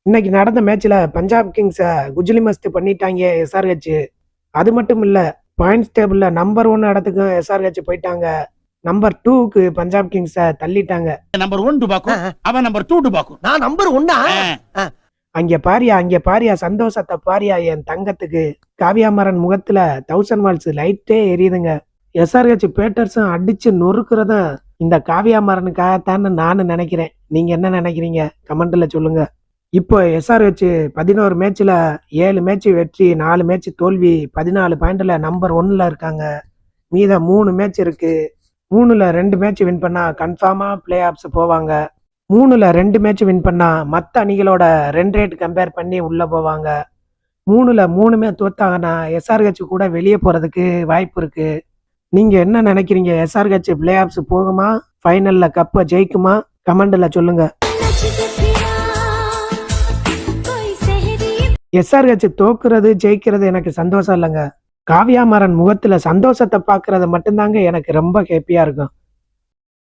இன்னைக்கு நடந்த மேட்ச்ல பஞ்சாப் கிங்ஸை குஜிலி மஸ்து பண்ணிட்டாங்க எஸ்ஆர்ஹெச். அது மட்டும் இல்ல, பாயிண்ட்ஸ் டேபிள்ல நம்பர் 1 இடத்துக்கு எஸ்ஆர்ஹெச் போயிட்டாங்க. நம்பர் 2க்கு பஞ்சாப் கிங்ஸை தள்ளிட்டாங்க. நம்பர் 1 டுபாக்கும் அவன் நம்பர் 2 டுபாக்கும். நான் நம்பர் 1. அங்க பாரியா சந்தோஷத்தை பாரியா என் தங்கத்துக்கு. காவியாமரன் முகத்துல 1000 வால்ஸ் லைட்டே எரியுதுங்க. எஸ்ஆர்ஹெச் பேட்டர்ஸும் அடிச்சு நொறுக்குறத இந்த காவியாமரனுக்காகத்தான்னு நானும் நினைக்கிறேன். நீங்க என்ன நினைக்கிறீங்க? கமெண்ட்ல சொல்லுங்க. இப்போ எஸ்ஆர்ஹெச் 11 மேட்ச்ல 7 மேட்ச் வெற்றி, 4 மேட்ச் தோல்வி, 14 பாயிண்ட்ல நம்பர் 1ல இருக்காங்க. மீத 3 மேட்ச் இருக்கு. 3ல 2 மேட்ச் வின் பண்ணா கன்ஃபார்மா பிளே ஆஃப்ஸ் போவாங்க. 3ல 2 மேட்ச் வின் பண்ணா மற்ற அணிகளோட ரன் ரேட் கம்பேர் பண்ணி உள்ள போவாங்க. 3ல 3மே தோத்தாங்கன்னா எஸ்ஆர்ஹெச் கூட வெளியே போறதுக்கு வாய்ப்பு இருக்கு. நீங்க என்ன நினைக்கிறீங்க? எஸ்ஆர்ஹெச் பிளே ஆஃப்ஸ் போகுமா? ஃபைனல்ல கப்பை ஜெயிக்குமா? கமெண்ட்ல சொல்லுங்க. எஸ்ஆர்ஹெச் தோக்குறது ஜெயிக்கிறது எனக்கு சந்தோஷம் இல்லைங்க. காவியாமரன் முகத்துல சந்தோஷத்தை பாக்குறது மட்டும்தாங்க எனக்கு ரொம்ப ஹேப்பியா இருக்கும்.